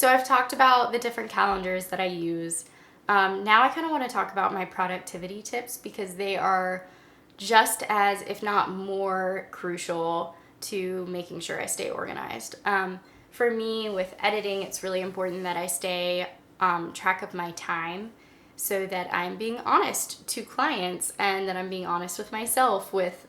So I've talked about the different calendars that I use. Now I kind of want to talk about my productivity tips because they are just as, if not more, crucial to making sure I stay organized. For me, with editing, it's really important that I stay track of my time so that I'm being honest to clients and that I'm being honest with myself with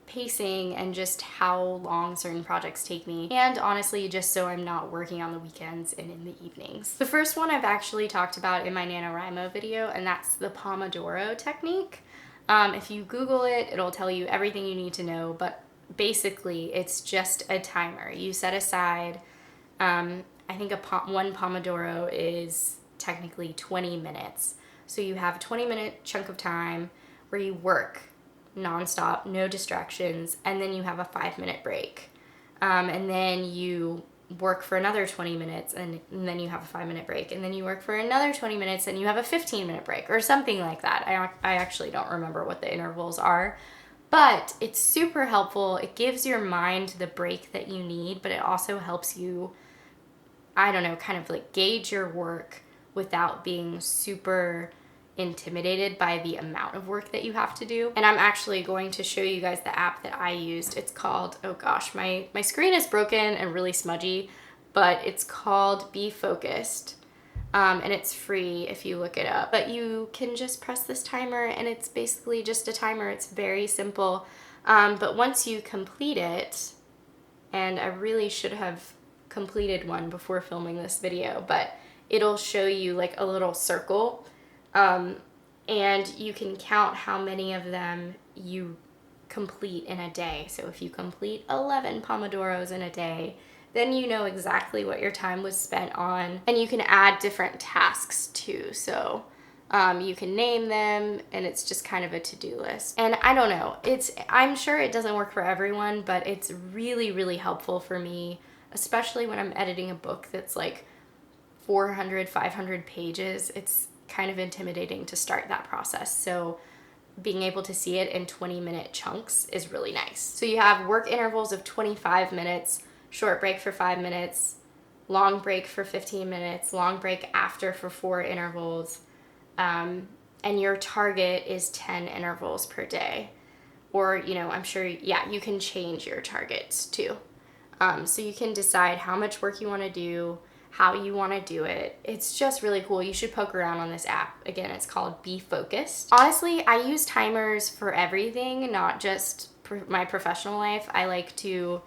pacing and just how long certain projects take me, and honestly just so I'm not working on the weekends and in the evenings. The first one I've actually talked about in my NaNoWriMo video, and that's the Pomodoro technique. If you Google it, it'll tell you everything you need to know, but basically it's just a timer. You set aside, I think one Pomodoro is technically 20 minutes. So you have a 20-minute chunk of time where you work nonstop, no distractions, and then you have a 5-minute break. And then you work for another 20 minutes, and then you have a 5-minute break, and then you work for another 20 minutes, and you have a 15-minute break, or something like that. I actually don't remember what the intervals are, but it's super helpful. It gives your mind the break that you need, but it also helps you, I don't know, kind of like gauge your work without being super intimidated by the amount of work that you have to do. And I'm actually going to show you guys the app that I used. It's called, oh gosh, my screen is broken and really smudgy, but it's called BeFocused. And it's free if you look it up. But you can just press this timer and it's basically just a timer. It's very simple. But once you complete it, and I really should have completed one before filming this video, but it'll show you like a little circle. And you can count how many of them you complete in a day. So if you complete 11 Pomodoros in a day, then you know exactly what your time was spent on. And you can add different tasks too. So you can name them, and it's just kind of a to-do list. And I don't know, I'm sure it doesn't work for everyone, but it's really, really helpful for me, especially when I'm editing a book that's like 400, 500 pages. It's kind of intimidating to start that process. So being able to see it in 20-minute chunks is really nice. So you have work intervals of 25 minutes, short break for 5 minutes, long break for 15 minutes, long break after for 4 intervals, and your target is 10 intervals per day. Or, you know, I'm sure, yeah, you can change your targets too. So you can decide how much work you want to do, how you want to do it. It's just really cool. You should poke around on this app. Again, it's called BeFocused. Honestly, I use timers for everything, not just my professional life. I like to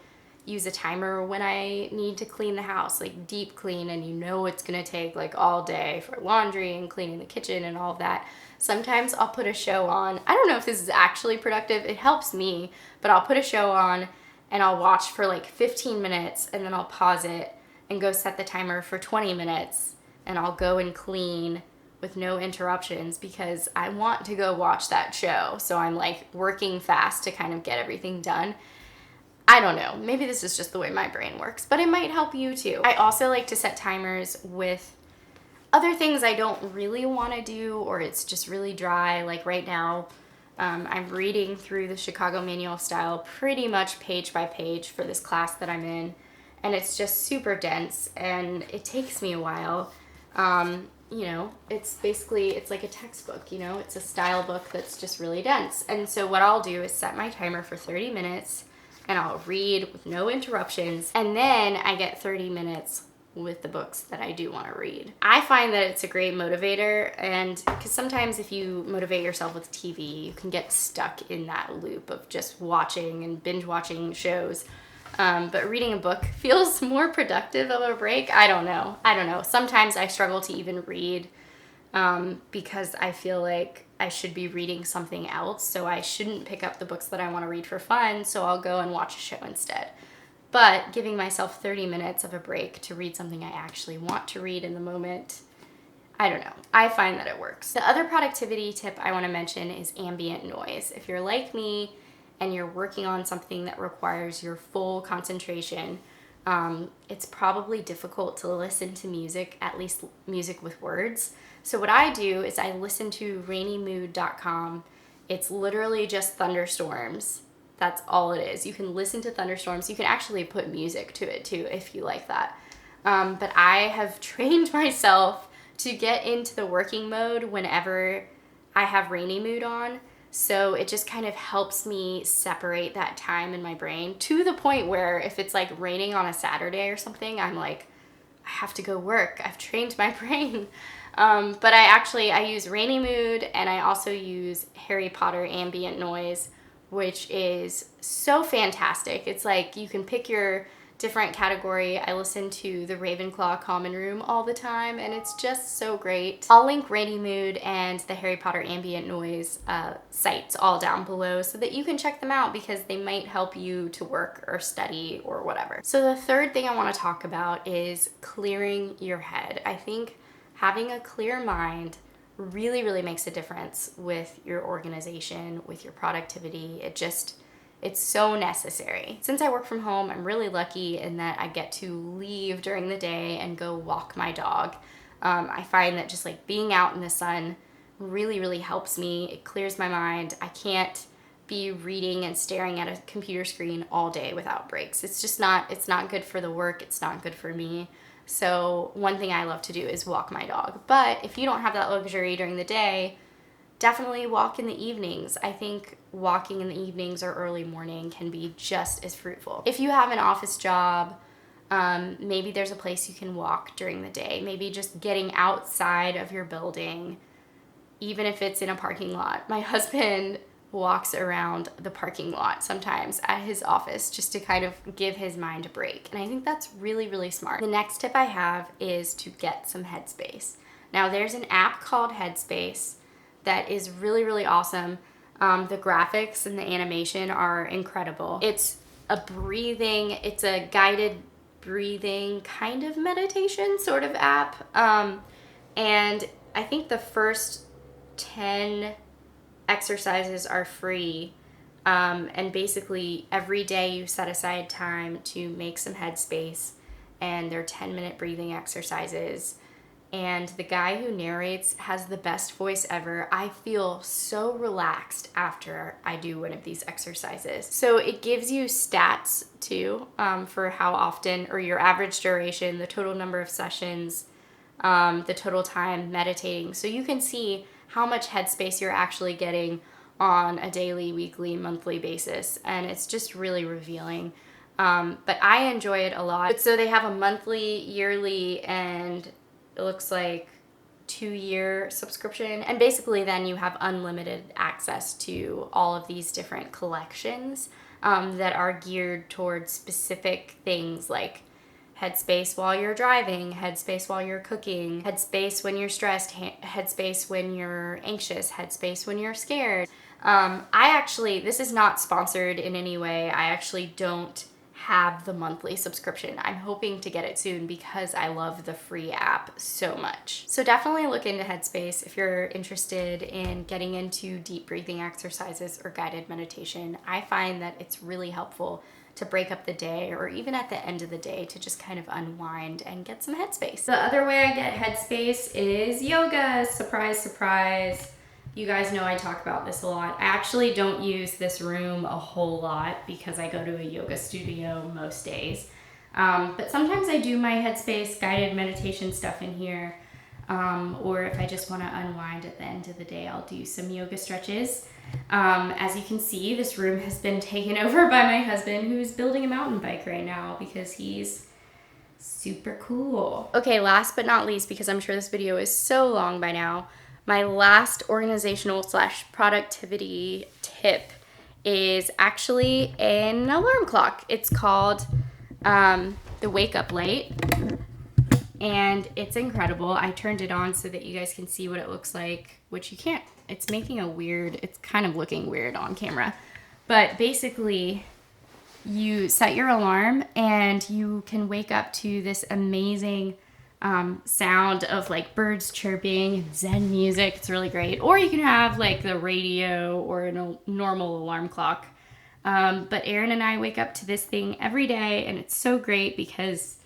use a timer when I need to clean the house, like deep clean, and you know it's gonna take like all day for laundry and cleaning the kitchen and all of that. Sometimes I'll put a show on. I don't know if this is actually productive. It helps me, but I'll put a show on and I'll watch for like 15 minutes and then I'll pause it and go set the timer for 20 minutes, and I'll go and clean with no interruptions because I want to go watch that show. So I'm like working fast to kind of get everything done. I don't know, maybe this is just the way my brain works, but it might help you too. I also like to set timers with other things I don't really want to do, or it's just really dry. Like right now, I'm reading through the Chicago Manual of Style pretty much page by page for this class that I'm in. And it's just super dense, and it takes me a while. You know, it's like a textbook, you know, it's a style book that's just really dense. And so what I'll do is set my timer for 30 minutes, and I'll read with no interruptions, and then I get 30 minutes with the books that I do want to read. I find that it's a great motivator, and because sometimes if you motivate yourself with TV, you can get stuck in that loop of just watching and binge watching shows. But reading a book feels more productive of a break. I don't know. Sometimes I struggle to even read because I feel like I should be reading something else. So I shouldn't pick up the books that I want to read for fun. So I'll go and watch a show instead. But giving myself 30 minutes of a break to read something I actually want to read in the moment, I don't know. I find that it works. The other productivity tip I want to mention is ambient noise. If you're like me, and you're working on something that requires your full concentration, it's probably difficult to listen to music, at least music with words. So what I do is I listen to rainymood.com. It's literally just thunderstorms. That's all it is. You can listen to thunderstorms. You can actually put music to it too if you like that. But I have trained myself to get into the working mode whenever I have rainy mood on. So it just kind of helps me separate that time in my brain to the point where if it's like raining on a Saturday or something, I'm like, I have to go work. I've trained my brain. But I use rainy mood, and I also use Harry Potter ambient noise, which is so fantastic. It's like you can pick your different category. I listen to the Ravenclaw Common Room all the time, and it's just so great. I'll link Rainy Mood and the Harry Potter ambient noise sites all down below so that you can check them out because they might help you to work or study or whatever. So the third thing I want to talk about is clearing your head. I think having a clear mind really, really makes a difference with your organization, with your productivity. It's so necessary. Since I work from home, I'm really lucky in that I get to leave during the day and go walk my dog. I find that just like being out in the sun really, really helps me. It clears my mind. I can't be reading and staring at a computer screen all day without breaks. It's not good for the work. It's not good for me. So one thing I love to do is walk my dog. But if you don't have that luxury during the day, definitely walk in the evenings. I think walking in the evenings or early morning can be just as fruitful. If you have an office job, maybe there's a place you can walk during the day. Maybe just getting outside of your building, even if it's in a parking lot. My husband walks around the parking lot sometimes at his office just to kind of give his mind a break. And I think that's really, really smart. The next tip I have is to get some headspace. Now, there's an app called Headspace that is really, really awesome. The graphics and the animation are incredible. It's a guided breathing kind of meditation sort of app. And I think the first 10 exercises are free. And basically every day you set aside time to make some headspace, and they're 10-minute breathing exercises. And the guy who narrates has the best voice ever. I feel so relaxed after I do one of these exercises. So it gives you stats too, for how often, or your average duration, the total number of sessions, the total time meditating. So you can see how much headspace you're actually getting on a daily, weekly, monthly basis. And it's just really revealing. But I enjoy it a lot. So they have a monthly, yearly, and it looks like 2-year subscription. And basically then you have unlimited access to all of these different collections that are geared towards specific things like headspace while you're driving, headspace while you're cooking, headspace when you're stressed, headspace when you're anxious, headspace when you're scared. This is not sponsored in any way. I actually don't have the monthly subscription. I'm hoping to get it soon because I love the free app so much. So definitely look into Headspace if you're interested in getting into deep breathing exercises or guided meditation. I find that it's really helpful to break up the day, or even at the end of the day, to just kind of unwind and get some headspace. The other way I get headspace is yoga. Surprise, surprise. You guys know I talk about this a lot. I actually don't use this room a whole lot because I go to a yoga studio most days. But sometimes I do my headspace guided meditation stuff in here. Or if I just want to unwind at the end of the day, I'll do some yoga stretches. As you can see, this room has been taken over by my husband, who's building a mountain bike right now because he's super cool. Okay, last but not least, because I'm sure this video is so long by now, my last organizational / productivity tip is actually an alarm clock. It's called the Wake Up Light, and it's incredible. I turned it on so that you guys can see what it looks like, which you can't. It's kind of looking weird on camera. But basically, you set your alarm and you can wake up to this amazing sound of like birds chirping and Zen music. It's really great. Or you can have like the radio or a normal alarm clock. But Aaron and I wake up to this thing every day, and it's so great because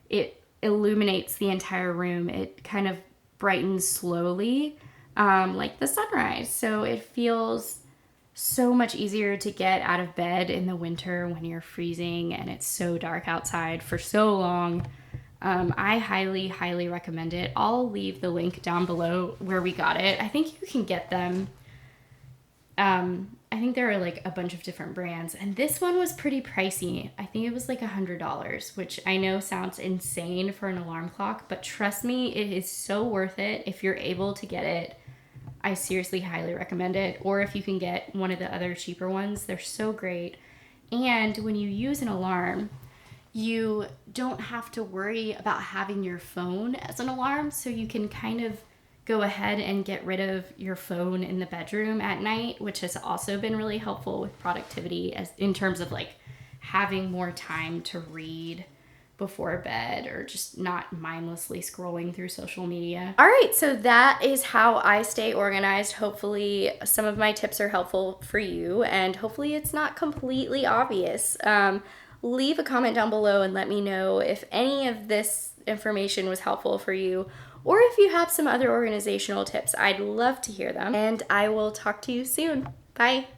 it illuminates the entire room. It kind of brightens slowly, like the sunrise. So it feels so much easier to get out of bed in the winter when you're freezing and it's so dark outside for so long. I highly, highly recommend it. I'll leave the link down below where we got it. I think you can get them. I think there are like a bunch of different brands, and this one was pretty pricey. I think it was like $100, which I know sounds insane for an alarm clock, but trust me, it is so worth it if you're able to get it. I seriously highly recommend it. Or if you can get one of the other cheaper ones, they're so great. And when you use an alarm, you don't have to worry about having your phone as an alarm, so you can kind of go ahead and get rid of your phone in the bedroom at night, which has also been really helpful with productivity as in terms of like having more time to read before bed or just not mindlessly scrolling through social media. All right, so that is how I stay organized. Hopefully some of my tips are helpful for you, and hopefully it's not completely obvious. Leave a comment down below and let me know if any of this information was helpful for you, or if you have some other organizational tips. I'd love to hear them, and I will talk to you soon. Bye.